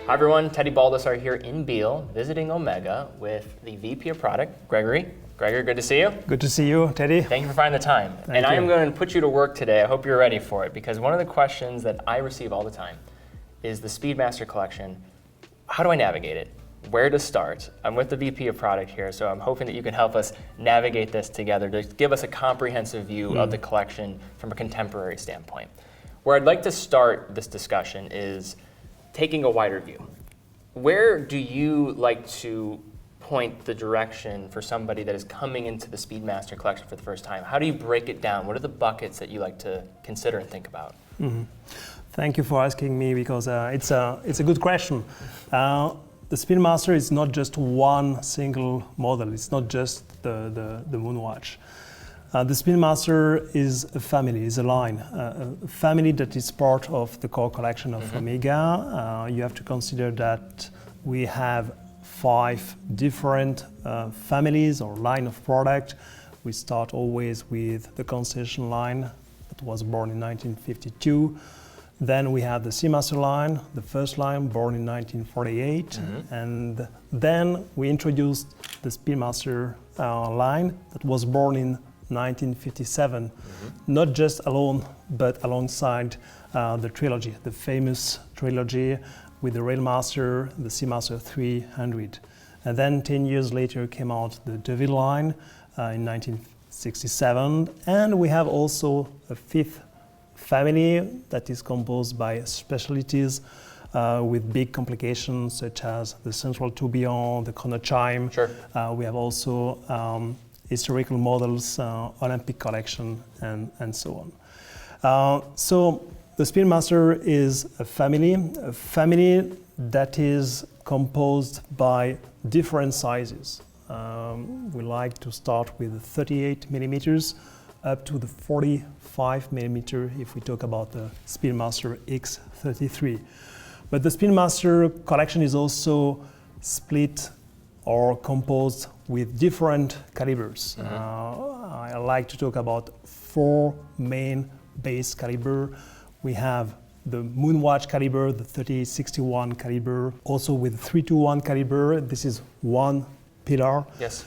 Hi everyone, Teddy Baldassarre here in Biel, visiting Omega with the VP of Product, Gregory. Gregory, good to see you. Good to see you, Teddy. Thank you for finding the time. Thank you. I am going to put you to work today. I hope you're ready for it, because one of the questions that I receive all the time is the Speedmaster collection. How do I navigate it? Where to start? I'm with the VP of Product here, so I'm hoping that you can help us navigate this together to give us a comprehensive view of the collection from a contemporary standpoint. Where I'd like to start this discussion is taking a wider view. Where do you like to point the direction for somebody that is coming into the Speedmaster collection for the first time? How do you break it down? What are the buckets that you like to consider and think about? Thank you for asking me, because it's a good question. The Speedmaster is not just one single model. It's not just the Moonwatch. The Speedmaster is a family, is a line, a family that is part of the core collection of Omega. You have to consider that we have 5 different families or line of product. We start always with the Constellation line that was born in 1952. Then we have the Seamaster line, the first line, born in 1948. And then we introduced the Speedmaster line that was born in 1957, not just alone, but alongside the trilogy, the famous trilogy with the Railmaster, the Seamaster 300. And then 10 years later came out the Deville line in 1967. And we have also a 5th family that is composed by specialties with big complications such as the central tourbillon, the chronochime. Sure. We have also historical models, Olympic collection, and so on. So the Speedmaster is a family that is composed by different sizes. We like to start with the 38 millimeters up to the 45 millimeter if we talk about the Speedmaster X33. But the Speedmaster collection is also split or composed with different calibers. I like to talk about 4 main base caliber. We have the Moonwatch caliber, the 3861 caliber, also with 321 caliber. This is one pillar. Yes.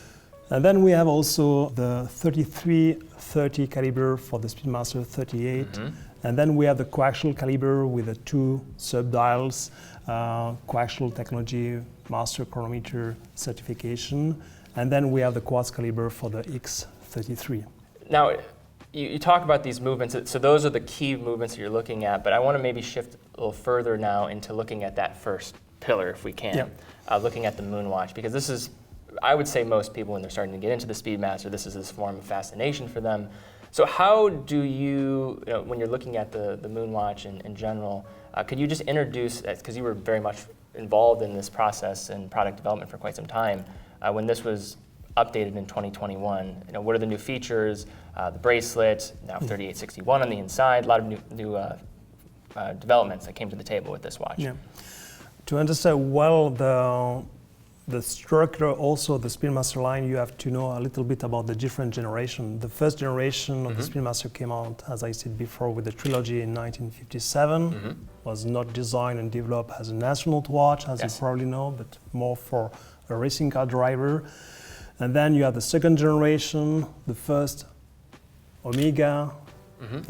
And then we have also the 3330 caliber for the Speedmaster 38. And then we have the coaxial caliber with the 2 subdials, coaxial technology, master chronometer certification. And then we have the quartz caliber for the X33. Now, you talk about these movements, so those are the key movements that you're looking at, but I want to maybe shift a little further now into looking at that first pillar, if we can, looking at the Moonwatch, because this is, I would say most people, when they're starting to get into the Speedmaster, this is this form of fascination for them. So how do you when you're looking at the Moonwatch in general, could you just introduce, because you were very much involved in this process and product development for quite some time, when this was updated in 2021, what are the new features, the bracelet, now 3861 on the inside, a lot of new developments that came to the table with this watch. To understand well the structure, also the Speedmaster line, you have to know a little bit about the different generation. The first generation of the Speedmaster came out, as I said before, with the trilogy in 1957. Was not designed and developed as a astronaut watch, as you probably know, but more for a racing car driver. And then you have the second generation, the first Omega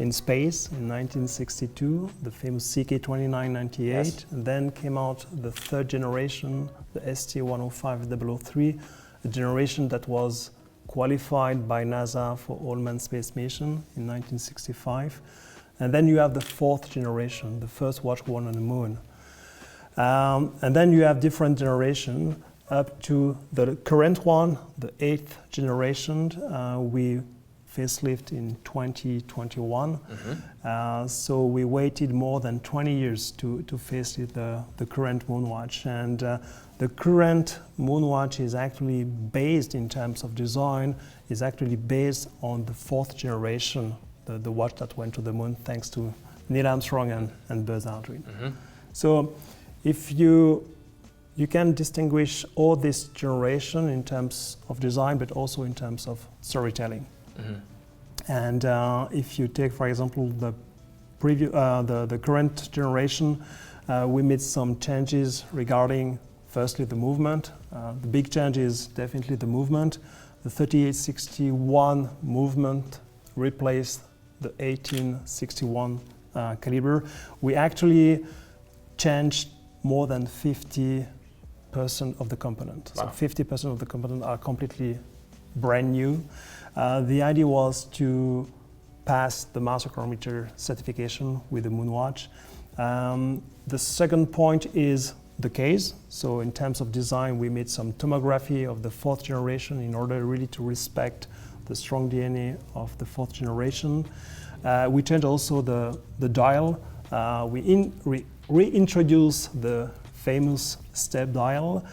in space in 1962, the famous CK2998. And then came out the third generation, the ST-105-003, a generation that was qualified by NASA for all-man space mission in 1965. And then you have the 4th generation, the first watch worn on the moon. And then you have different generation up to the current one, the 8th generation. We facelift in 2021. So we waited more than 20 years to facelift the current Moonwatch. And the current Moonwatch is actually based, in terms of design, is actually based on the 4th generation, the watch that went to the moon thanks to Neil Armstrong and Buzz Aldrin. So if you can distinguish all this generation in terms of design, but also in terms of storytelling. And if you take, for example, the current generation, We made some changes regarding, firstly, the movement. The big change is definitely the movement. The 3861 movement replaced the 1861 caliber. We actually changed more than 50% of the component. Wow. So 50% of the component are completely brand new. The idea was to pass the master chronometer certification with the Moonwatch. The second point is the case. So in terms of design, we made some tomography of the 4th generation in order really to respect the strong DNA of the 4th generation. We changed also the dial. We reintroduced the famous step dial.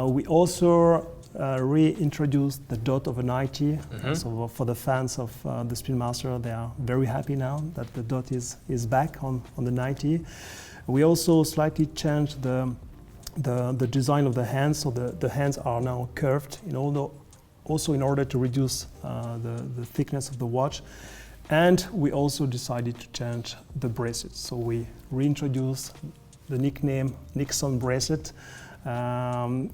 We also reintroduced the dot of a 90. So for the fans of the Speedmaster, they are very happy now that the dot is back on the 90. We also slightly changed the design of the hands, so the hands are now curved, also in order to reduce the thickness of the watch. And we also decided to change the bracelets. So we reintroduced the nickname Nixon bracelet.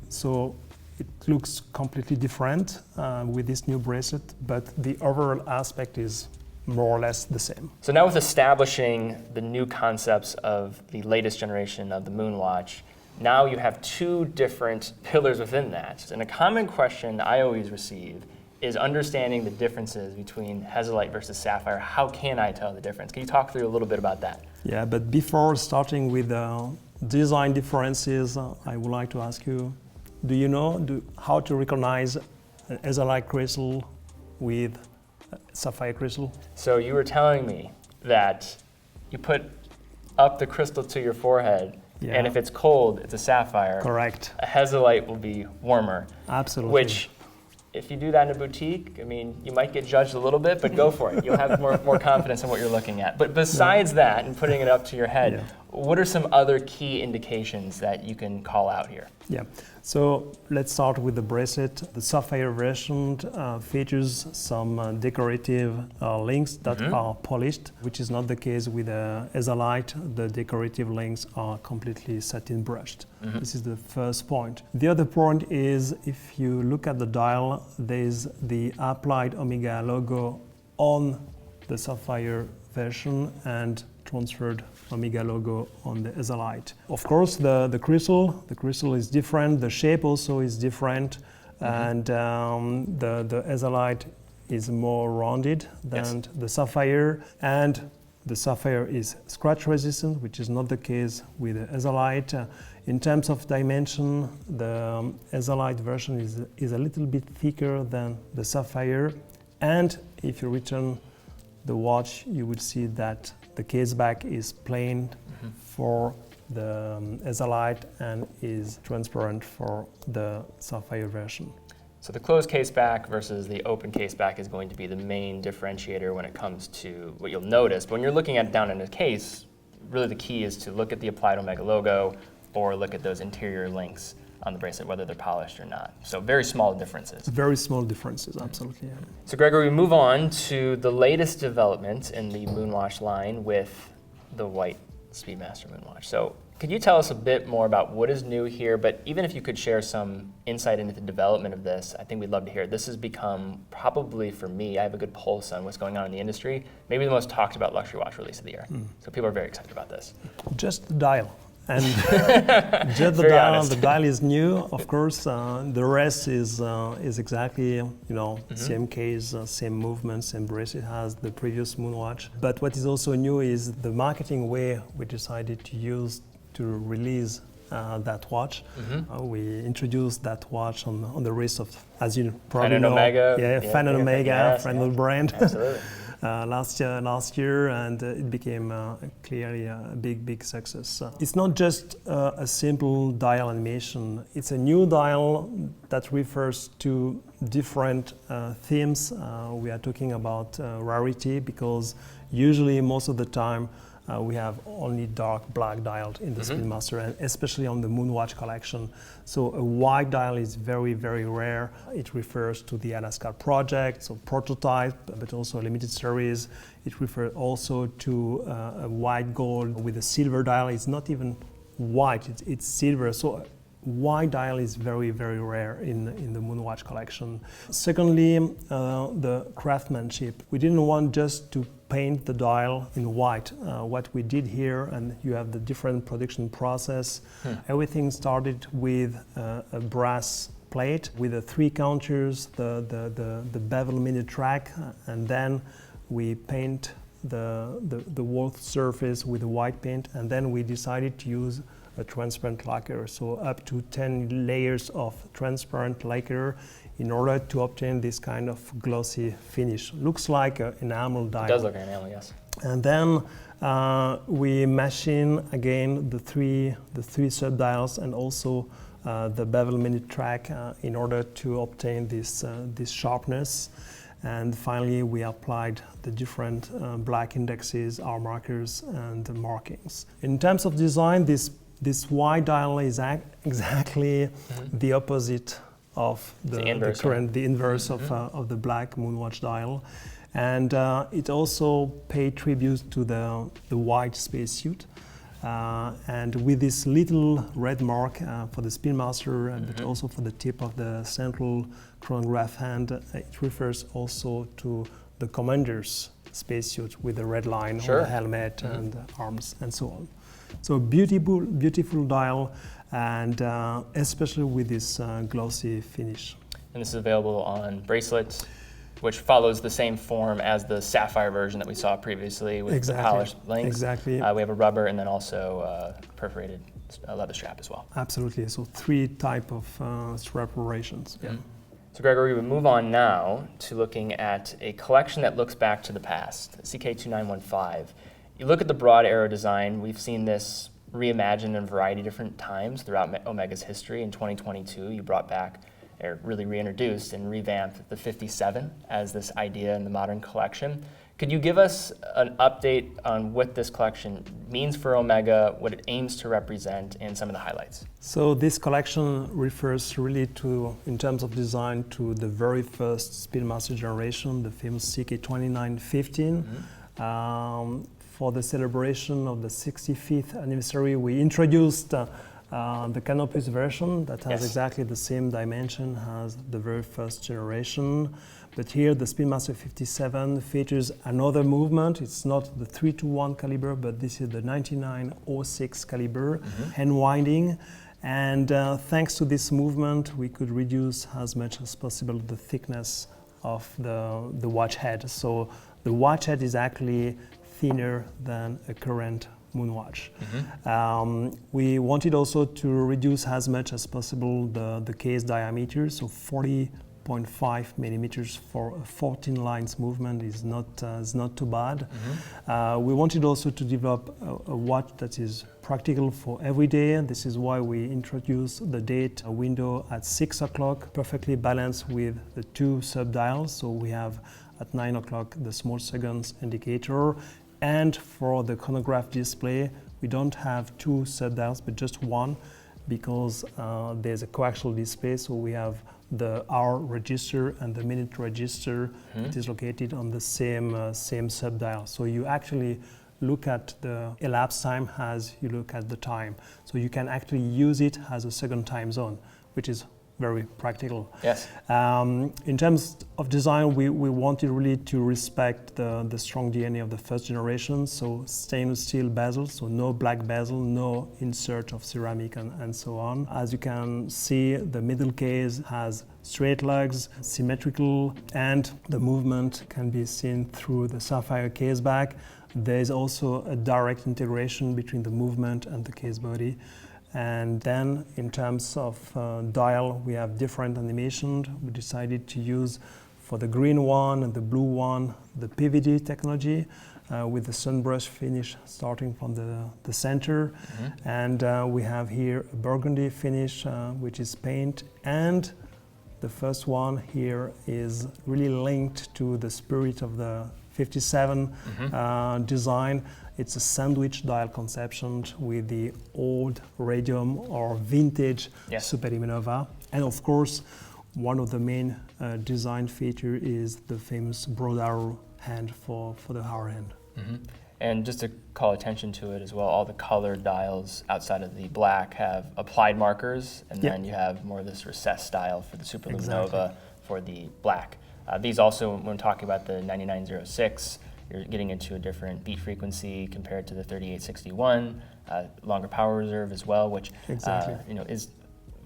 So it looks completely different with this new bracelet, but the overall aspect is more or less the same. So now with establishing the new concepts of the latest generation of the Moonwatch, now you have two different pillars within that. And a common question I always receive is understanding the differences between Hesalite versus Sapphire. How can I tell the difference? Can you talk through a little bit about that? Yeah, but before starting with design differences, I would like to ask you, do you know how to recognize an Hesalite crystal with Sapphire crystal? So you were telling me that you put up the crystal to your forehead, and if it's cold, it's a sapphire. Correct. A Hesalite will be warmer. Absolutely. Which, if you do that in a boutique, I mean, you might get judged a little bit, but go for it. You'll have more confidence in what you're looking at. But besides that, and putting it up to your head, what are some other key indications that you can call out here? Yeah, so let's start with the bracelet. The Sapphire version features some decorative links that are polished, which is not the case with Hesalite. The decorative links are completely satin brushed. This is the first point. The other point is, if you look at the dial, there's the applied Omega logo on the Sapphire version and transferred Omega logo on the Hesalite. Of course, the crystal is different. The shape also is different, and the Hesalite is more rounded than the Sapphire, and the Sapphire is scratch resistant, which is not the case with the Hesalite. In terms of dimension, the Hesalite version is a little bit thicker than the Sapphire, and if you return the watch, you will see that the case back is plain for the Hesalite and is transparent for the Sapphire version. So the closed case back versus the open case back is going to be the main differentiator when it comes to what you'll notice. But when you're looking at it down in a case, really the key is to look at the applied Omega logo or look at those interior links on the bracelet, whether they're polished or not. So very small differences. Very small differences, absolutely. Yeah. So Gregory, we move on to the latest development in the Moonwatch line with the white Speedmaster Moonwatch. So could you tell us a bit more about what is new here, but even if you could share some insight into the development of this, I think we'd love to hear it. This has become, probably for me, I have a good pulse on what's going on in the industry, maybe the most talked about luxury watch release of the year. So people are very excited about this. Just the dial. And just the dial is new, of course. The rest is exactly, same case, same movement, same bracelet as the previous Moonwatch. But what is also new is the marketing way we decided to use to release that watch. We introduced that watch on the wrist of, as you probably know, Fan and Omega, friend of the brand. Absolutely. Last year, and it became clearly a big success. It's not just a simple dial animation. It's a new dial that refers to different themes. We are talking about rarity because usually most of the time we have only dark black dial in the Speedmaster, and especially on the Moonwatch collection. So a white dial is very, very rare. It refers to the Alaska project, so prototype, but also a limited series. It refers also to a white gold with a silver dial. It's not even white, it's silver. So white dial is very, very rare in the Moonwatch collection. Secondly, the craftsmanship. We didn't want just to paint the dial in white. What we did here, and you have the different production process, everything started with a brass plate with the 3 counters, the bevel mini track, and then we paint the wall surface with a white paint, and then we decided to use a transparent lacquer, so up to 10 layers of transparent lacquer in order to obtain this kind of glossy finish. Looks like an enamel dial. It does look like an enamel, yes. And then we machine again the three sub-dials and also the bevel mini track in order to obtain this sharpness. And finally, we applied the different black indexes, R markers, and markings. In terms of design, this white dial is exactly the opposite of the inverse of the black Moonwatch dial. And it also paid tribute to the white spacesuit. And with this little red mark for the Speedmaster, but also for the tip of the central chronograph hand, it refers also to the commander's spacesuit with the red line on the helmet and arms and so on. So beautiful dial, and especially with this glossy finish. And this is available on bracelets, which follows the same form as the Sapphire version that we saw previously with the polished links. Exactly. We have a rubber and then also perforated leather strap as well. Absolutely. So 3 type of strap operations. Yeah. So Gregory, we move on now to looking at a collection that looks back to the past, CK2915. You look at the broad arrow design, we've seen this reimagined in a variety of different times throughout Omega's history. In 2022, you brought back, or really reintroduced and revamped the 57 as this idea in the modern collection. Could you give us an update on what this collection means for Omega, what it aims to represent, and some of the highlights? So this collection refers really to, in terms of design, to the very first Speedmaster generation, the famous CK2915. For the celebration of the 65th anniversary, we introduced the Canopus version that has exactly the same dimension as the very first generation. But here the Speedmaster 57 features another movement. It's not the 3-to-1 caliber, but this is the 9906 caliber, hand winding. And thanks to this movement, we could reduce as much as possible the thickness of the watch head. So the watch head is actually thinner than a current Moonwatch. We wanted also to reduce as much as possible the case diameter, so 40.5 millimeters for a 14 lines movement is not too bad. We wanted also to develop a watch that is practical for every day. This is why we introduced the date window at 6 o'clock, perfectly balanced with the 2 sub-dials. So we have at 9 o'clock the small seconds indicator. And for the chronograph display, we don't have 2 sub-dials, but just 1, because there's a coaxial display. So we have the hour register and the minute register that is located on the same sub-dial. So you actually look at the elapsed time as you look at the time. So you can actually use it as a second time zone, which is very practical. Yes. In terms of design, we wanted really to respect the strong DNA of the first generation, so stainless steel bezel, so no black bezel, no insert of ceramic and so on. As you can see, the middle case has straight lugs, symmetrical, and the movement can be seen through the Sapphire case back. There is also a direct integration between the movement and the case body. And then in terms of dial, we have different animations. We decided to use, for the green one and the blue one, the PVD technology with the sunbrush finish starting from the center. And we have here a burgundy finish, which is paint. And the first one here is really linked to the spirit of the 57 design. It's a sandwich dial conception with the old radium or vintage Superiminova. And of course, one of the main design feature is the famous broad arrow hand for the hour hand. And just to call attention to it as well, all the colored dials outside of the black have applied markers, and then you have more of this recessed style for the Superluminova for the black. These also, when talking about the 9906, you're getting into a different beat frequency compared to the 3861, longer power reserve as well, which is,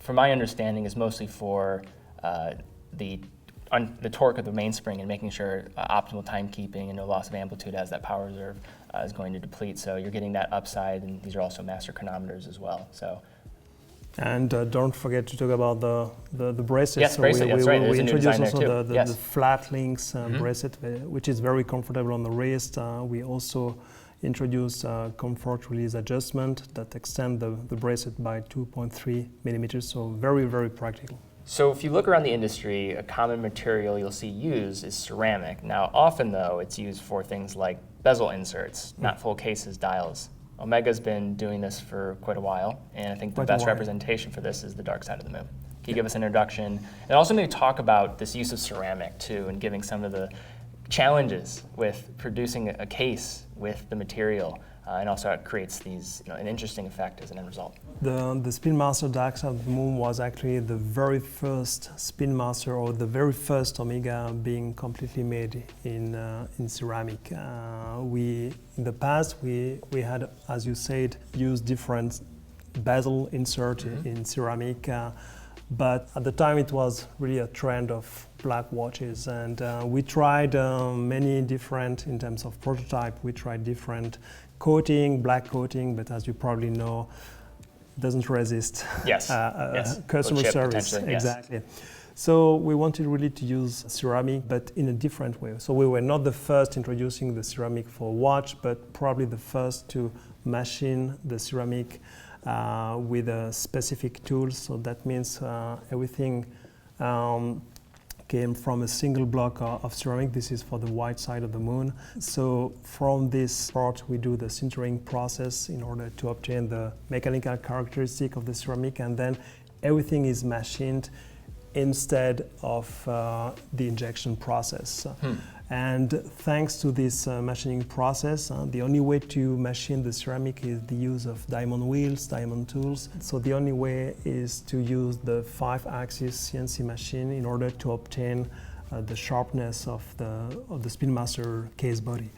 from my understanding, is mostly for the torque of the mainspring and making sure optimal timekeeping and no loss of amplitude as that power reserve is going to deplete. So you're getting that upside, and these are also master chronometers as well. So. And don't forget to talk about the bracelets. Yes, bracelet, that's right. There's a new design there too. The flat links bracelet, which is very comfortable on the wrist. We also introduced comfort release adjustment that extend the bracelet by 2.3 millimeters, so very, very practical. So if you look around the industry, a common material you'll see used is ceramic. Now, often though, it's used for things like bezel inserts, not full cases, dials. Omega's been doing this for quite a while, and I think the best representation for this is the Dark Side of the Moon. Can you give us an introduction? And also maybe talk about this use of ceramic too, and giving some of the challenges with producing a case with the material, and also how it creates these, an interesting effect as an end result. The Speedmaster Dark Side of the Moon was actually the very first Speedmaster, or the very first Omega being completely made in ceramic. In the past we had, as you said, used different bezel insert in ceramic, but at the time it was really a trend of black watches, and we tried many different, in terms of prototype, we tried different coating, black coating, but as you probably know, doesn't resist customer service. Exactly. So we wanted really to use ceramic, but in a different way. So we were not the first introducing the ceramic for watch, but probably the first to machine the ceramic with a specific tool. So that means everything came from a single block of ceramic. This is for the white side of the moon. So from this part, we do the sintering process in order to obtain the mechanical characteristic of the ceramic, and then everything is machined instead of the injection process. And thanks to this machining process, the only way to machine the ceramic is the use of diamond wheels, diamond tools. So the only way is to use the 5-axis CNC machine in order to obtain the sharpness of the Speedmaster case body.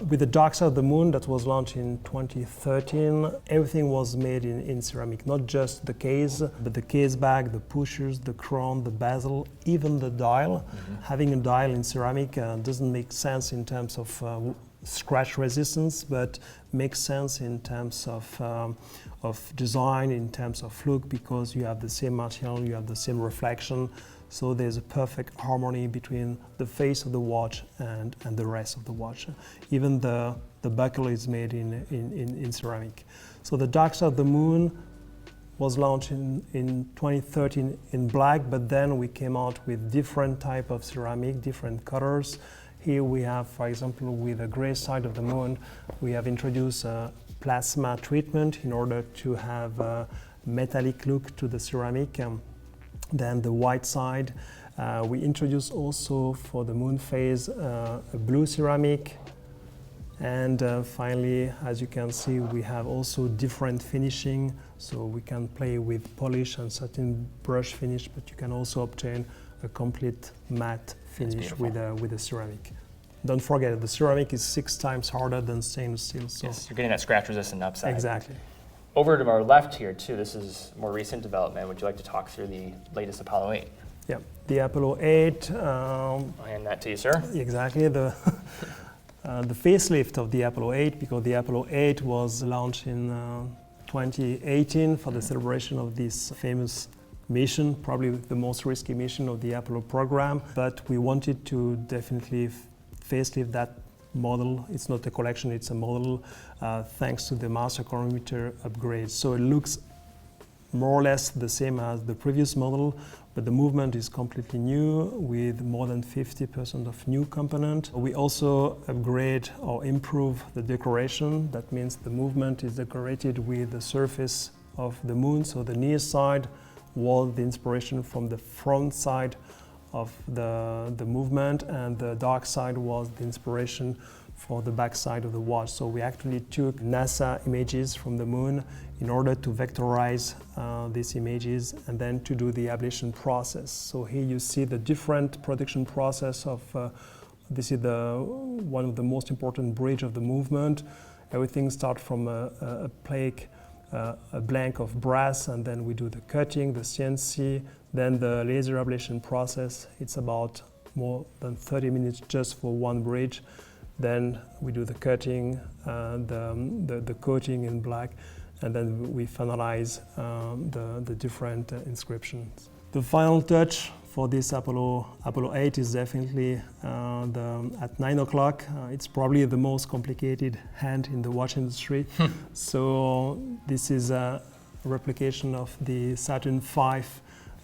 With the Dark Side of the Moon that was launched in 2013, everything was made in ceramic, not just the case, but the case bag, the pushers, the crown, the bezel, even the dial. Having a dial in ceramic doesn't make sense in terms of scratch resistance, but makes sense in terms of design, in terms of look, because you have the same material, you have the same reflection. So there's a perfect harmony between the face of the watch and the rest of the watch. Even the buckle is made in ceramic. So the Dark Side of the Moon was launched in 2013 in black, but then we came out with different type of ceramic, different colors. Here we have, for example, with the gray side of the moon, we have introduced a plasma treatment in order to have a metallic look to the ceramic. Then the white side, we introduced also for the Moonphase a blue ceramic. And finally, as you can see, we have also different finishing. So we can play with polish and certain brush finish, but you can also obtain a complete matte finish with a ceramic. Don't forget, the ceramic is 6 times harder than stainless steel. So yes, you're getting that scratch resistant upside. Exactly. Over to our left here too, this is more recent development. Would you like to talk through the latest Apollo 8? Yeah, the Apollo 8. I'll hand that to you, sir. Exactly, the facelift of the Apollo 8, because the Apollo 8 was launched in 2018 for the celebration of this famous mission, probably the most risky mission of the Apollo program. But we wanted to definitely facelift that model. It's not a collection, it's a model, thanks to the master chronometer upgrade. So it looks more or less the same as the previous model, but the movement is completely new with more than 50% of new component. We also upgrade or improve the decoration. That means the movement is decorated with the surface of the moon. So the near side was the inspiration from the front side of the movement, and the dark side was the inspiration for the back side of the watch. So we actually took NASA images from the moon in order to vectorize these images and then to do the ablation process. So here you see the different production process of, this is one of the most important bridge of the movement. Everything starts from a plate, a blank of brass, and then we do the cutting, the CNC, then the laser ablation process. It's about more than 30 minutes just for one bridge. Then we do the cutting, the coating in black, and then we finalize the different inscriptions. The final touch for this Apollo 8 is definitely at 9 o'clock. It's probably the most complicated hand in the watch industry. So this is a replication of the Saturn V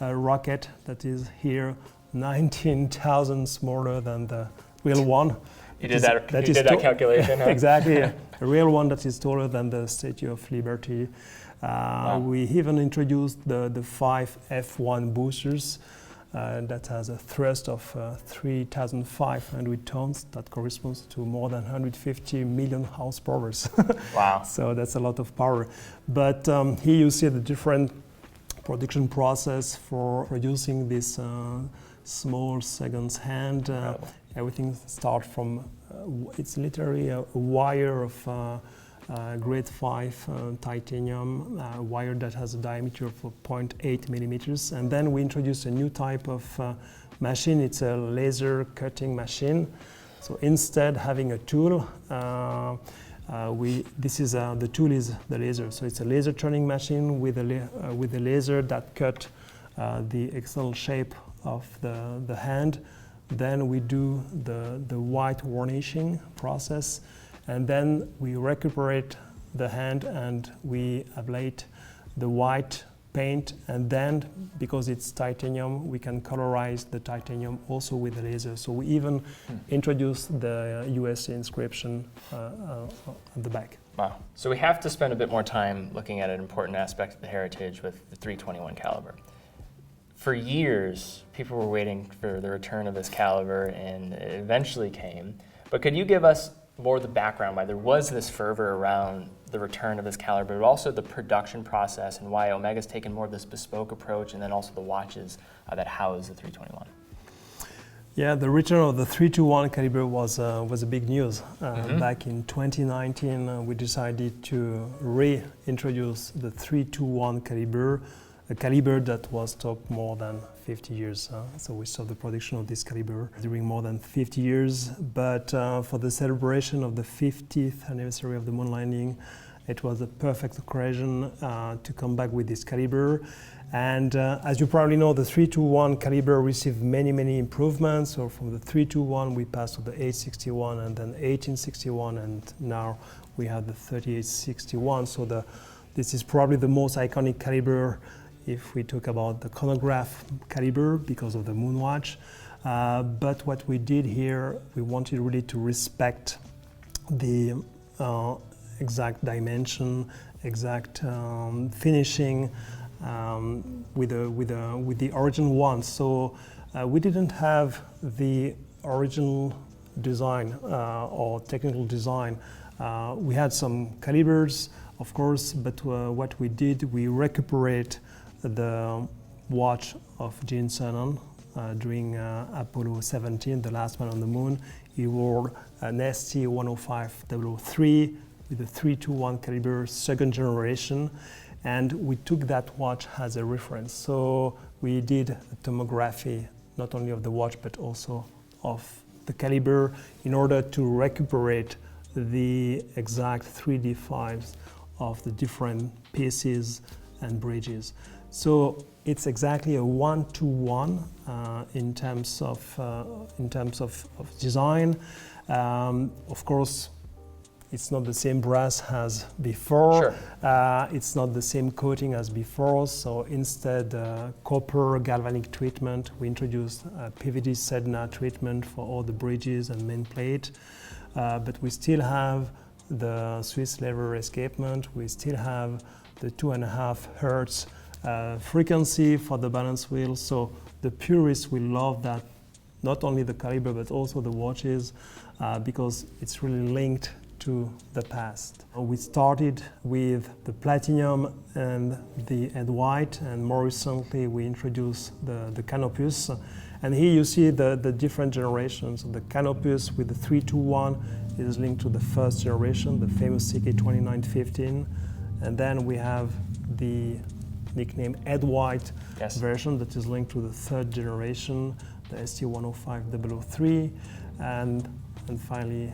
rocket that is here, 19,000 smaller than the real one. You did that calculation, huh? Exactly, a real one that is taller than the Statue of Liberty. Wow. We even introduced the 5 F1 boosters that has a thrust of 3,500 tons. That corresponds to more than 150 million horsepower. Wow. So that's a lot of power. But here you see the different production process for producing this small seconds hand. Everything starts from, it's literally a wire of grade 5 titanium, a wire that has a diameter of 0.8 millimeters. And then we introduce a new type of machine. It's a laser cutting machine. So instead having a tool, the tool is the laser. So it's a laser turning machine with a laser that cut the external shape of the hand. Then we do the white varnishing process, and then we recuperate the hand and we ablate the white paint, and then because it's titanium we can colorize the titanium also with the laser. So we even introduce the USA inscription on the back. Wow. So we have to spend a bit more time looking at an important aspect of the heritage with the 321 caliber. For years, people were waiting for the return of this caliber, and it eventually came. But could you give us more of the background why there was this fervor around the return of this caliber, but also the production process and why Omega's taken more of this bespoke approach, and then also the watches that house the 321? Yeah, the return of the 321 caliber was a big news. Back in 2019, we decided to reintroduce the 321 caliber, a caliber that was stopped more than 50 years. So we stopped the production of this caliber during more than 50 years. But for the celebration of the 50th anniversary of the moon landing, it was a perfect occasion to come back with this caliber. And as you probably know, the 321 caliber received many improvements. So from the 321 we passed to the 861 and then 1861, and now we have the 3861. So this is probably the most iconic caliber if we talk about the chronograph caliber because of the Moonwatch. But what we did here, we wanted really to respect the exact dimension, exact finishing with the original one. So we didn't have the original design or technical design. We had some calibers, of course, but what we did, we recuperate the watch of Gene Cernan during Apollo 17, the last man on the moon. He wore an ST-105-003 with a 321 caliber, second generation, and we took that watch as a reference. So we did a tomography, not only of the watch, but also of the caliber in order to recuperate the exact 3D files of the different pieces and bridges. So it's exactly a 1-to-1 in terms of design. Of course, It's not the same brass as before. Sure. It's not the same coating as before. So instead, copper galvanic treatment. We introduced PVD Sedna treatment for all the bridges and main plate. But we still have the Swiss lever escapement. We still have the 2.5 hertz frequency for the balance wheel. So the purists will love that, not only the caliber but also the watches, because it's really linked to the past. We started with the platinum and the Ed White, and more recently we introduced the Canopus. And here you see the different generations. The Canopus with the 321 is linked to the first generation, the famous CK2915. And then we have the nickname Ed White version that is linked to the third generation, the ST105003. And finally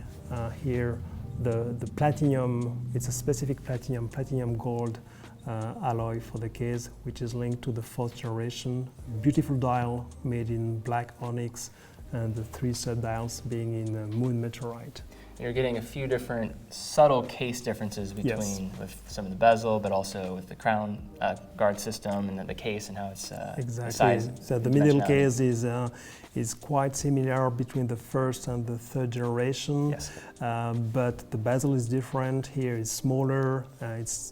here, the platinum, it's a specific platinum gold alloy for the case, which is linked to the fourth generation. Beautiful dial made in black onyx, and the 3 sub-dials being in moon meteorite. You're getting a few different subtle case differences between with some of the bezel, but also with the crown guard system and the case and how it's exactly. The size. So the middle case is quite similar between the first and the third generation. Yes. But the bezel is different. Here it's smaller. Is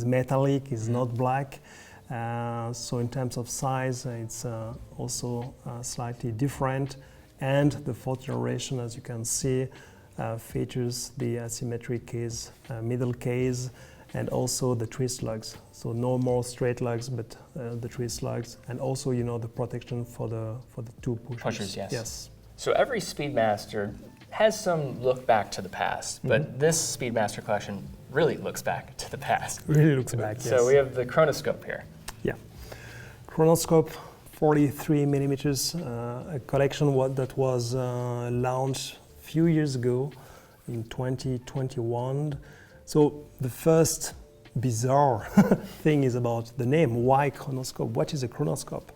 metallic. Is not black. So in terms of size, it's also slightly different. And the fourth generation, as you can see, features the asymmetric case, middle case, and also the twist lugs. So no more straight lugs, but the twist lugs, and also, you know, the protection for the 2 pushers. Pushers, yes. Yes. So every Speedmaster has some look back to the past, but this Speedmaster collection really looks back to the past. Really looks back, yes. So we have the Chronoscope here. Yeah. Chronoscope, 43 millimeters, a collection that was launched a few years ago in 2021. So the first bizarre thing is about the name. Why Chronoscope? What is a chronoscope?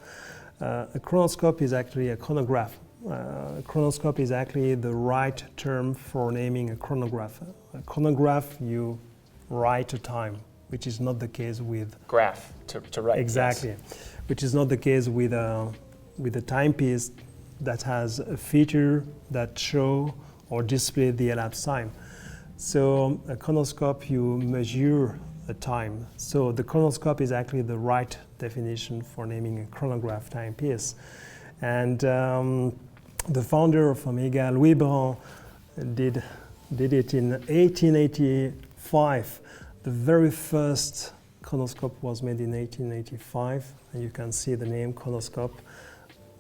A chronoscope is actually a chronograph. A chronoscope is actually the right term for naming a chronograph. A chronograph, you write a time, which is not the case with... Graph, to write. Exactly. Yes. Which is not the case with a timepiece that has a feature that show or display the elapsed time. So a chronoscope, you measure a time. So the chronoscope is actually the right definition for naming a chronograph timepiece. And the founder of Omega, Louis Brun, did it in 1885. The very first chronoscope was made in 1885, and you can see the name Chronoscope.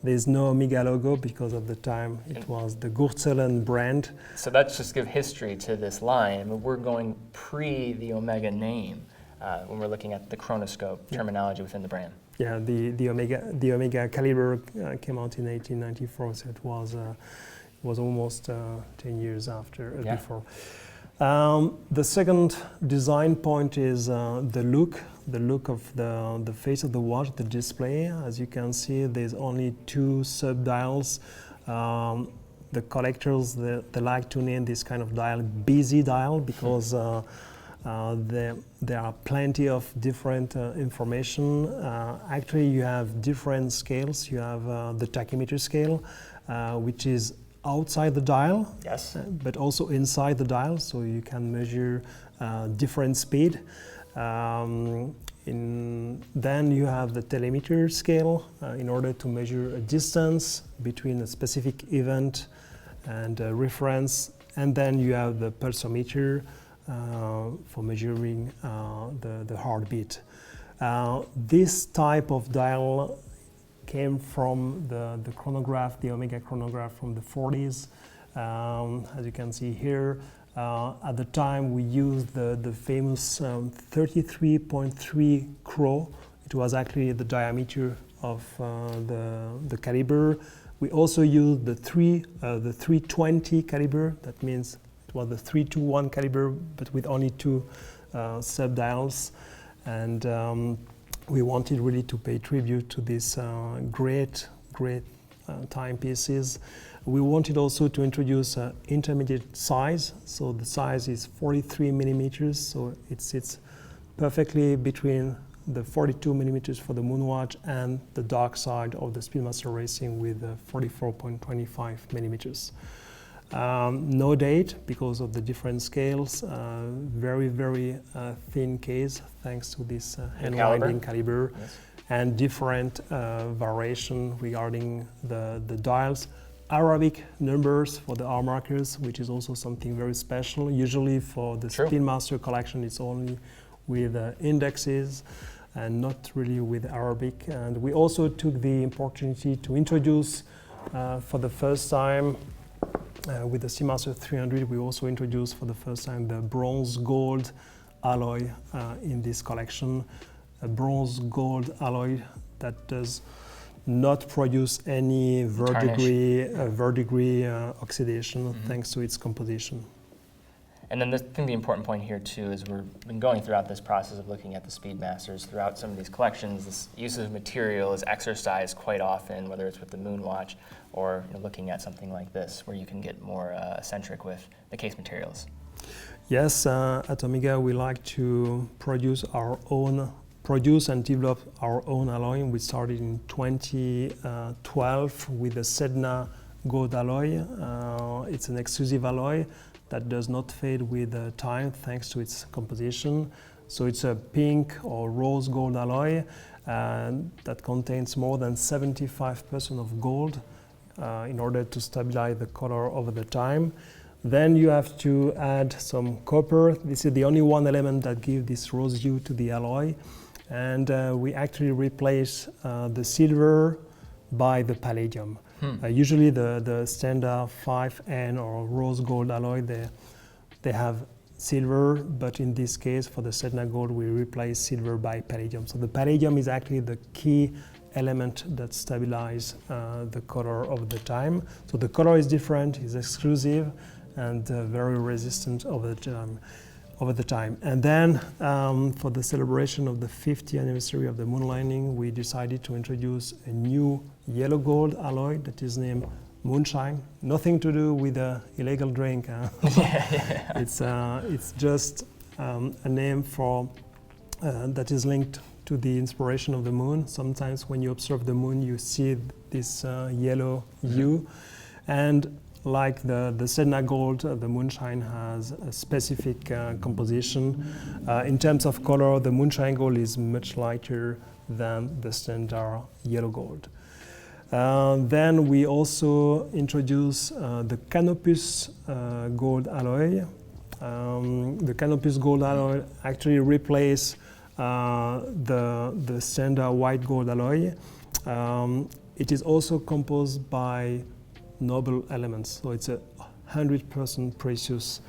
There's no Omega logo because at the time it was the Gürtelen brand. So that just gives history to this line. I mean, we're going pre the Omega name when we're looking at the Chronoscope terminology within the brand. Yeah, the Omega caliber came out in 1894, so it was almost 10 years after before. The second design point is the look of the face of the watch, the display. As you can see, there's only 2 sub-dials. The collectors, they like to name this kind of dial busy dial because there are plenty of different information. Actually, you have different scales. You have the tachymeter scale, which is outside the dial, but also inside the dial, so you can measure different speed. Then you have the telemeter scale in order to measure a distance between a specific event and a reference. And then you have the pulsometer for measuring the heartbeat. This type of dial came from the chronograph, the Omega chronograph from the 40s. As you can see here, at the time we used the famous 33.3 Cro. It was actually the diameter of the caliber. We also used the 320 caliber. That means it was the 321 caliber, but with only 2 sub-dials. And we wanted really to pay tribute to this great timepieces. We wanted also to introduce intermediate size. So the size is 43 millimeters, so it sits perfectly between the 42 millimeters for the Moonwatch and the dark side of the Speedmaster Racing with 44.25 millimeters. No date because of the different scales, very, very thin case thanks to this hand-winding caliber, yes. And different variation regarding the dials. Arabic numbers for the hour markers, which is also something very special. Usually for the Speedmaster collection, it's only with indexes and not really with Arabic. And we also took the opportunity to introduce for the first time with the Speedmaster 300, we also introduced for the first time the bronze gold alloy in this collection. A bronze gold alloy that does not produce any verdigris oxidation thanks to its composition. And then I think the important point here too is we've been going throughout this process of looking at the Speedmasters throughout some of these collections. This use of material is exercised quite often, whether it's with the Moonwatch or looking at something like this, where you can get more eccentric with the case materials. Yes, at Omega we like to produce and develop our own alloy. We started in 2012 with the Sedna gold alloy. It's an exclusive alloy that does not fade with time thanks to its composition. So it's a pink or rose gold alloy that contains more than 75% of gold in order to stabilize the color over the time. Then you have to add some copper. This is the only one element that gives this rose hue to the alloy. And we actually replace the silver by the palladium. Usually the standard 5N or rose gold alloy, they have silver, but in this case for the Sedna gold we replace silver by palladium. So the palladium is actually the key element that stabilizes the color over the time. So the color is different, is exclusive, and very resistant over the time. And then for the celebration of the 50th anniversary of the moon landing, we decided to introduce a new yellow gold alloy that is named Moonshine. Nothing to do with an illegal drink. It's just a name for that is linked to the inspiration of the moon. Sometimes when you observe the moon, you see this yellow hue. And like the Sedna gold, the Moonshine has a specific composition. In terms of color, the Moonshine gold is much lighter than the standard yellow gold. Then we also introduce the Canopus gold alloy. The Canopus gold alloy actually replaces the standard white gold alloy. It is also composed by noble elements, so it's a 100% precious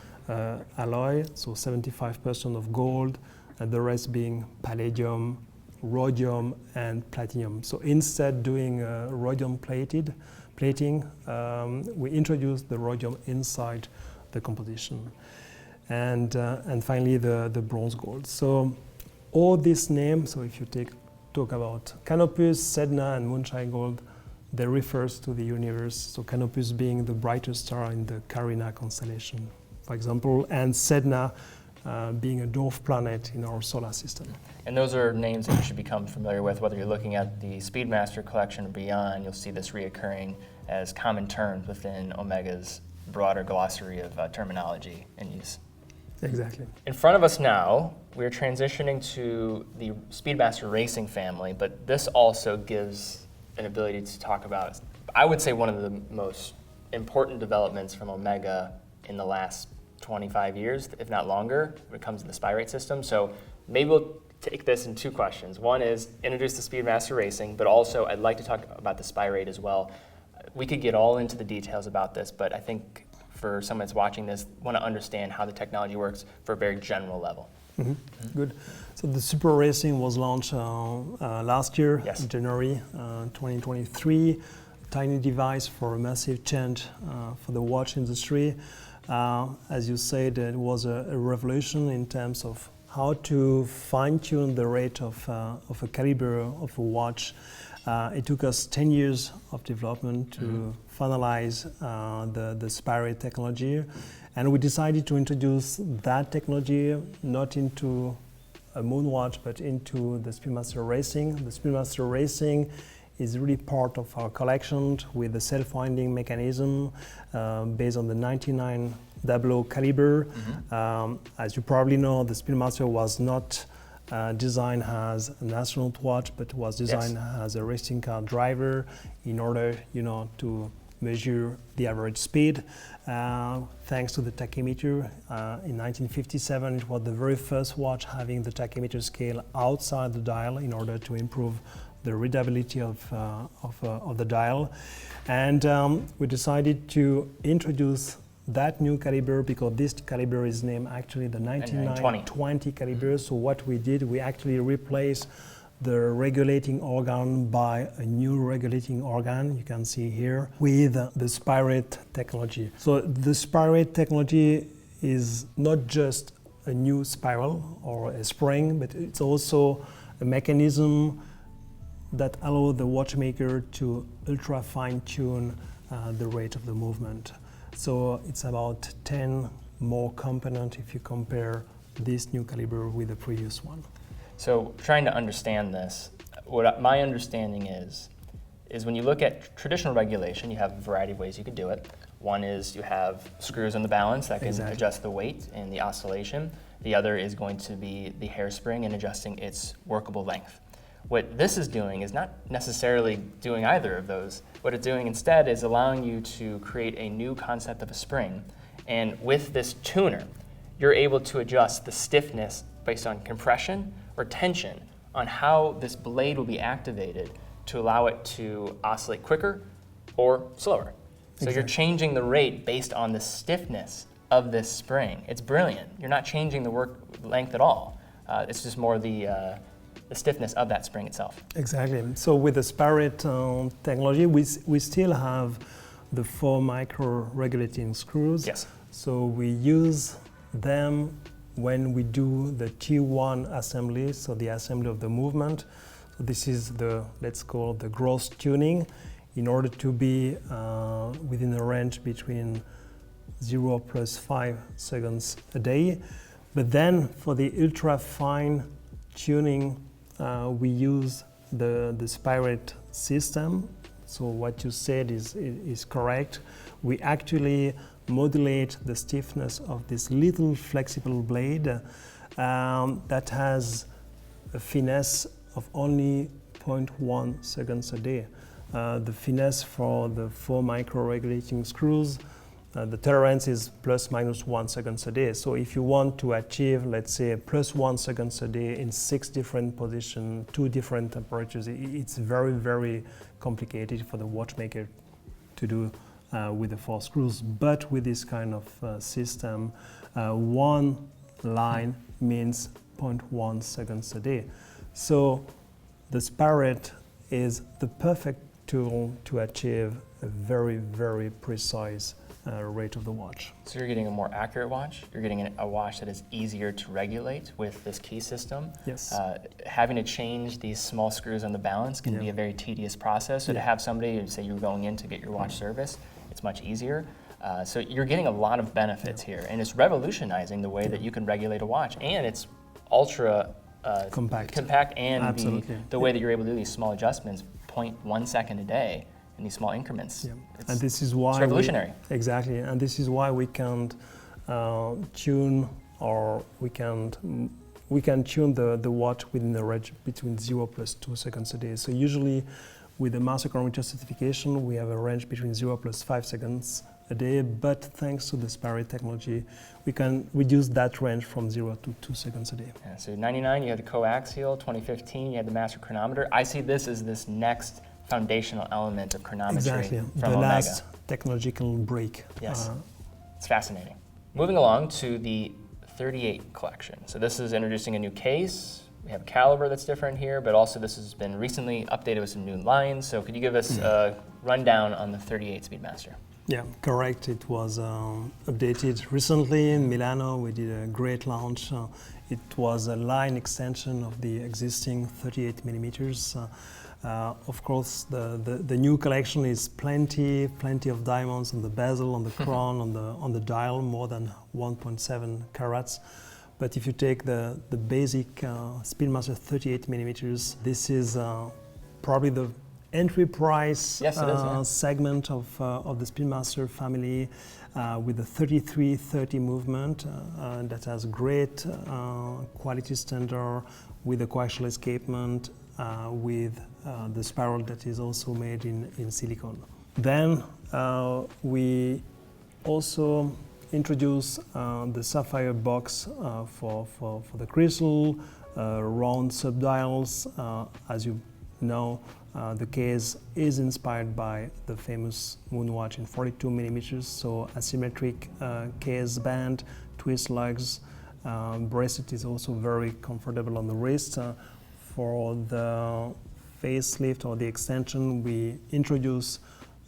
alloy, so 75% of gold, and the rest being palladium, rhodium, and platinum. So instead doing rhodium plating, we introduced the rhodium inside the composition, and finally the bronze gold. So all these names, so if you talk about Canopus, Sedna, and Moonshine gold, they refers to the universe, so Canopus being the brightest star in the Carina constellation, for example, and Sedna being a dwarf planet in our solar system. And those are names that you should become familiar with, whether you're looking at the Speedmaster collection or beyond. You'll see this reoccurring as common terms within Omega's broader glossary of terminology and use. Exactly. In front of us now, we're transitioning to the Speedmaster Racing family, but this also gives an ability to talk about, I would say, one of the most important developments from Omega in the last 25 years, if not longer, when it comes to the Spirate system. So maybe we'll take this in two questions. One is introduce the Speedmaster Racing, but also I'd like to talk about the Spirate as well. We could get all into the details about this, but I think for someone that's watching this, want to understand how the technology works for a very general level. Good. So the Super Racing was launched last year, yes. January 2023. Tiny device for a massive change for the watch industry. As you said, it was a revolution in terms of how to fine-tune the rate of a caliber of a watch. It took us 10 years of development to finalize the Spirate technology, and we decided to introduce that technology not into a Moonwatch but into the Speedmaster Racing. The Speedmaster Racing is really part of our collection with the self-winding mechanism based on the 9900 caliber. As you probably know, the Speedmaster was not designed as an astronaut watch, but was designed as a racing car driver in order, to measure the average speed. Thanks to the tachymeter, in 1957, it was the very first watch having the tachymeter scale outside the dial in order to improve the readability of the dial. And we decided to introduce that new caliber because this caliber is named actually the 9920 caliber. So what we did, we actually replaced the regulating organ by a new regulating organ, you can see here, with the Spirate technology. So the Spirate technology is not just a new spiral or a spring, but it's also a mechanism that allows the watchmaker to ultra fine tune the rate of the movement. So it's about 10 more components if you compare this new caliber with the previous one. So trying to understand this, what my understanding is when you look at traditional regulation, you have a variety of ways you could do it. One is you have screws on the balance that can adjust the weight and the oscillation. The other is going to be the hairspring and adjusting its workable length. What this is doing is not necessarily doing either of those. What it's doing instead is allowing you to create a new concept of a spring. And with this tuner, you're able to adjust the stiffness based on compression or tension on how this blade will be activated to allow it to oscillate quicker or slower. So you're changing the rate based on the stiffness of this spring. It's brilliant. You're not changing the work length at all. It's just more the stiffness of that spring itself. Exactly. So with the Spirate technology, we still have the 4 micro regulating screws. Yes. So we use them when we do the T1 assembly, so the assembly of the movement. So this is let's call the gross tuning in order to be within a range between 0 plus 5 seconds a day. But then for the ultra fine tuning, we use the Spirate system. So what you said is correct. We actually modulate the stiffness of this little flexible blade that has a finesse of only 0.1 seconds a day. The finesse for the 4 micro regulating screws, the tolerance is plus minus 1 seconds a day. So if you want to achieve, let's say, plus 1 seconds a day in 6 different positions, 2 different temperatures, it's very, very complicated for the watchmaker to do with the 4 screws. But with this kind of system, 1 line means 0.1 seconds a day. So the Spirate is the perfect tool to achieve a very, very precise rate of the watch. So you're getting a more accurate watch. You're getting a watch that is easier to regulate with this key system. Yes. Having to change these small screws on the balance can be a very tedious process. So to have somebody, say you're going in to get your watch service, it's much easier. So you're getting a lot of benefits here, and it's revolutionizing the way that you can regulate a watch, and it's ultra compact and the way that you're able to do these small adjustments, 0.1 second a day in these small increments. Yeah. And this is why it's revolutionary. Exactly, and this is why we can't tune, or we can tune the watch within the range between 0 plus 2 seconds a day. So usually with the master chronometer certification, we have a range between 0 plus 5 seconds a day, but thanks to the Spirate technology, we can reduce that range from 0 to 2 seconds a day. Yeah, so 99, you had the coaxial. 2015, you had the master chronometer. I see this as this next foundational element of chronometry from the Omega. last technological break. Yes, it's fascinating. Moving along to the 38 collection. So this is introducing a new case. We have a caliber that's different here, but also this has been recently updated with some new lines. So could you give us a rundown on the 38 Speedmaster? Yeah, correct. It was updated recently in Milano. We did a great launch. It was a line extension of the existing 38 millimeters. Of course, the new collection is plenty of diamonds on the bezel, on the crown, on the dial, more than 1.7 carats. But if you take the basic Speedmaster 38 millimeters, this is probably the entry price Yes, it is, yeah. segment of the Speedmaster family, with the 3330 movement that has great quality standard, with the coaxial escapement, with the spiral that is also made in silicone. Then we also introduce the Sapphire box for the crystal, round subdials. As you know, the case is inspired by the famous Moonwatch in 42 millimeters, so asymmetric case band, twist lugs. Bracelet is also very comfortable on the wrist. For the facelift or the extension, we introduce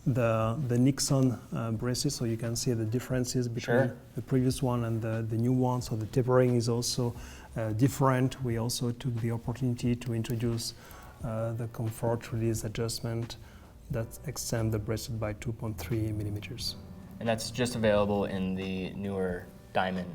the Nixon bracelet, so you can see the differences between the previous one and the new one. So the tapering is also different. We also took the opportunity to introduce the comfort release adjustment that extend the bracelet by 2.3 millimeters. And that's just available in the newer diamond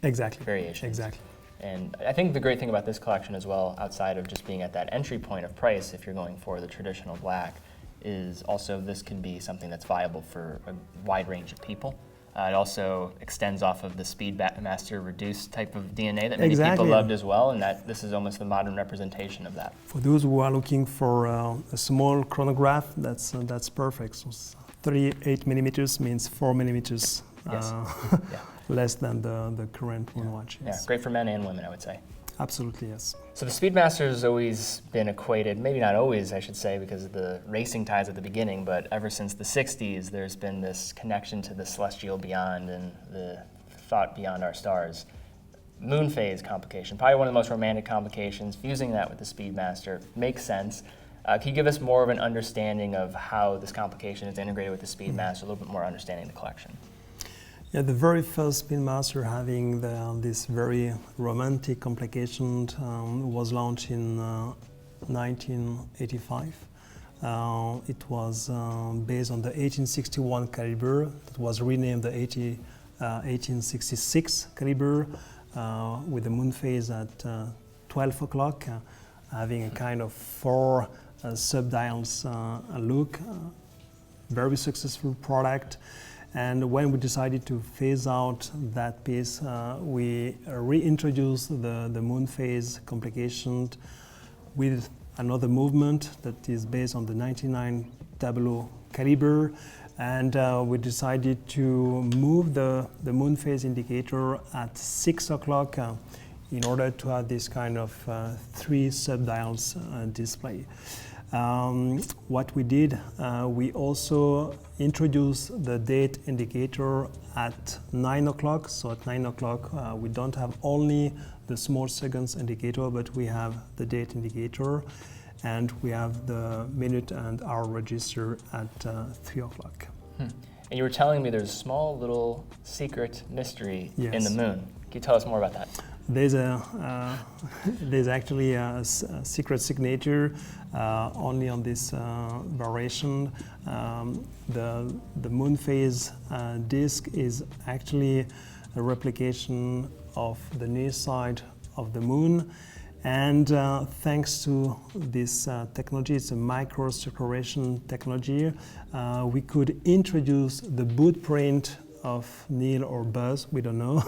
variations. Exactly. And I think the great thing about this collection as well, outside of just being at that entry point of price, if you're going for the traditional black, is also this can be something that's viable for a wide range of people. It also extends off of the Speedmaster reduced type of DNA that many people loved as well, and that this is almost the modern representation of that. For those who are looking for a small chronograph, that's perfect. So 38 millimeters means 4 millimeters less than the current Moonwatch. Yeah, great for men and women, I would say. Absolutely, yes. So the Speedmaster has always been equated, maybe not always, I should say, because of the racing ties at the beginning, but ever since the 60s, there's been this connection to the celestial beyond and the thought beyond our stars. Moonphase complication, probably one of the most romantic complications, fusing that with the Speedmaster makes sense. Can you give us more of an understanding of how this complication is integrated with the Speedmaster, a little bit more understanding the collection? Yeah, the very first Speedmaster having this very romantic complication was launched in 1985. It was based on the 1861 caliber. It was renamed the 1866 caliber, with the Moonphase at 12 o'clock, having a kind of 4 subdials look. Very successful product. And when we decided to phase out that piece, we reintroduced the Moonphase complication with another movement that is based on the 9900 caliber. And we decided to move the Moonphase indicator at 6 o'clock in order to have this kind of 3 subdials display. What we did, we also introduced the date indicator at 9 o'clock. So at 9 o'clock, we don't have only the small seconds indicator, but we have the date indicator, and we have the minute and hour register at 3 o'clock. And you were telling me there's a small little secret mystery in the moon. Can you tell us more about that? There's actually a secret signature only on this variation. The Moonphase disc is actually a replication of the near side of the moon, and thanks to this technology, it's a microcirculation technology, we could introduce the boot print of Neil or Buzz, we don't know,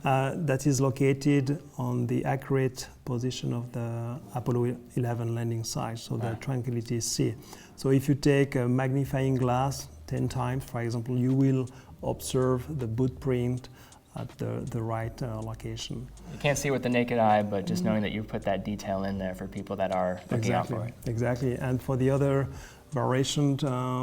that is located on the accurate position of the Apollo 11 landing site, so the Tranquility C. So if you take a magnifying glass 10 times, for example, you will observe the boot print at the right location. You can't see it with the naked eye, but just knowing that you put that detail in there for people that are looking out for it. Exactly, and for the other variation,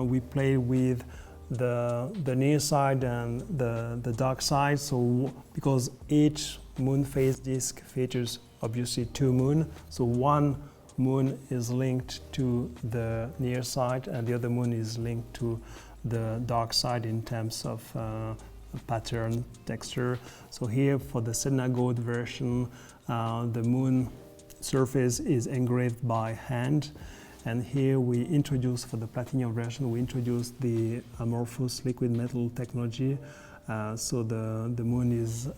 we play with the near side and the dark side. So because each Moonphase disc features obviously 2 moons, so one moon is linked to the near side and the other moon is linked to the dark side in terms of pattern, texture. So here for the Sedna Gold version, the moon surface is engraved by hand, And here we introduced, for the platinum version, we introduced the amorphous liquid metal technology. So the moon is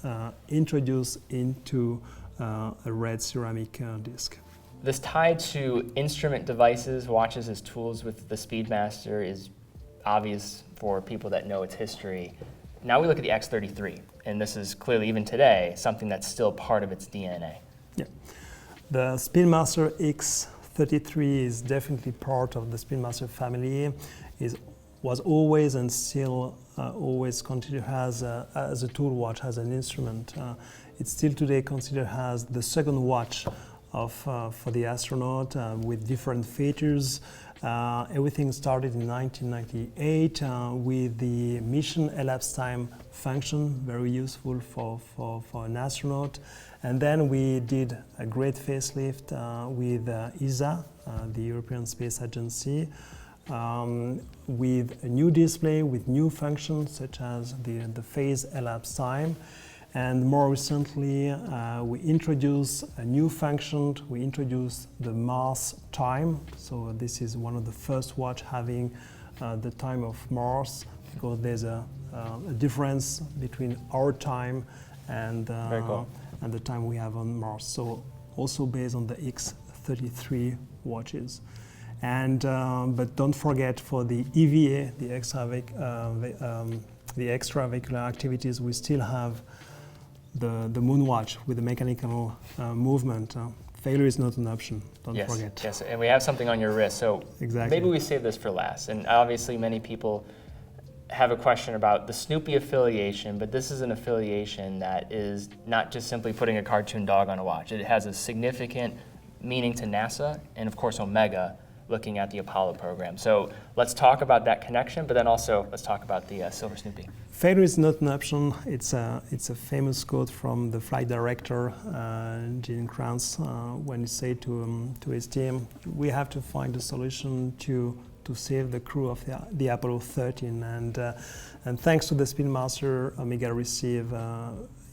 introduced into a red ceramic disc. This tie to instrument devices, watches as tools with the Speedmaster is obvious for people that know its history. Now we look at the X33, and this is clearly, even today, something that's still part of its DNA. Yeah. The Speedmaster X33 is definitely part of the Speedmaster family. Was always and still always considered as a tool watch, as an instrument. It's still today considered as the second watch for the astronaut with different features. Everything started in 1998 with the mission elapsed time function, very useful for an astronaut. And then we did a great facelift with ESA, the European Space Agency, with a new display, with new functions such as the phase elapsed time. And more recently, we introduced a new function. We introduced the Mars time. So this is one of the first watch having the time of Mars, because there's a difference between our time and the time we have on Mars. So also based on the X33 watches. And but don't forget, for the EVA, the extravehicular activities, we still have the Moonwatch with the mechanical movement. Failure is not an option, don't forget. Yes, and we have something on your wrist, so exactly. Maybe we save this for last. And obviously many people have a question about the Snoopy affiliation, but this is an affiliation that is not just simply putting a cartoon dog on a watch. It has a significant meaning to NASA and of course Omega, looking at the Apollo program. So let's talk about that connection, but then also let's talk about the Silver Snoopy. Failure is not an option. It's a famous quote from the flight director, Gene Kranz, when he said to his team, we have to find a solution to save the crew of the Apollo 13. And thanks to the Speedmaster, Omega received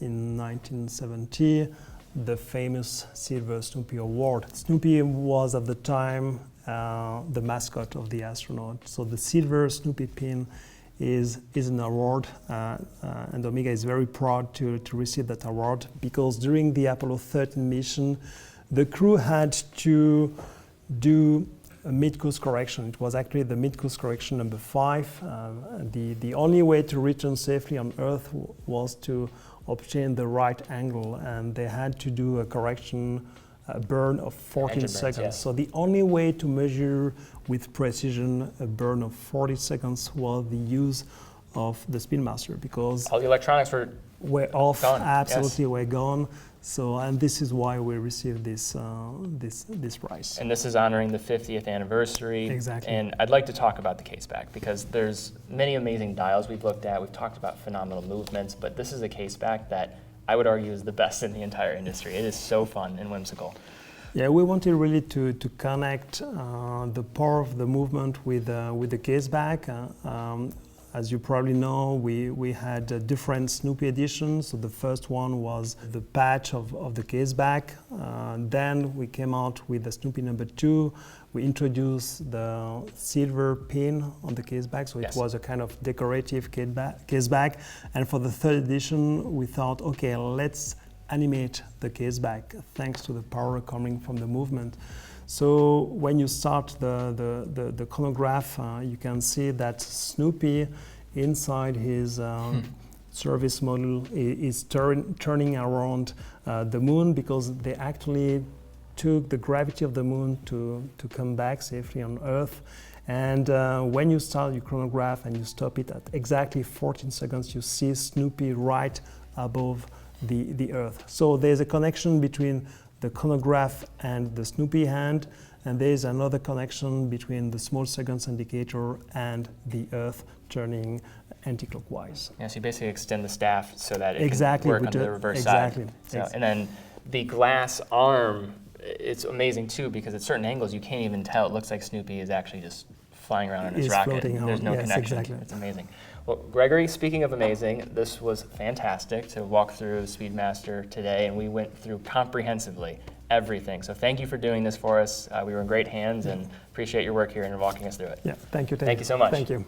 in 1970 the famous Silver Snoopy Award. Snoopy was at the time the mascot of the astronaut. So the Silver Snoopy pin is an award, and Omega is very proud to receive that award, because during the Apollo 13 mission, the crew had to do a mid-course correction. It was actually the mid-course correction number 5. The only way to return safely on Earth was to obtain the right angle, and they had to do a correction burn of 14 seconds. Yes. So the only way to measure with precision a burn of 40 seconds was the use of the Speedmaster, because all the electronics were off, gone. absolutely Yes. were gone. So, and this is why we received this prize. And this is honoring the 50th anniversary. Exactly. And I'd like to talk about the case back, because there's many amazing dials we've looked at. We've talked about phenomenal movements, but this is a case back that I would argue is the best in the entire industry. It is so fun and whimsical. Yeah, we wanted really to connect the power of the movement with the case back. As you probably know, we had different Snoopy editions. So the first one was the patch of the case back. Then we came out with the Snoopy number 2. We introduced the silver pin on the case back, so Yes. it was a kind of decorative case back. And for the third edition, we thought, okay, let's animate the case back thanks to the power coming from the movement. So when you start the chronograph, you can see that Snoopy inside his service model is turning around the moon, because they actually took the gravity of the moon to come back safely on Earth. And when you start your chronograph and you stop it at exactly 14 seconds, you see Snoopy right above the Earth. So there's a connection between the chronograph and the Snoopy hand, and there's another connection between the small seconds indicator and the Earth turning anti-clockwise. Yeah, so you basically extend the staff so that it Exactly, can work on the reverse exactly. side. So, and then the glass arm, it's amazing too, because at certain angles you can't even tell. It looks like Snoopy is actually just flying around in its Is rocket. floating There's on. no Yes, connection. exactly. It's amazing. Well, Gregory, speaking of amazing, this was fantastic to walk through Speedmaster today, and we went through comprehensively everything. So thank you for doing this for us. We were in great hands, and appreciate your work here and walking us through it. Yeah, thank you. Thank you so much. Thank you.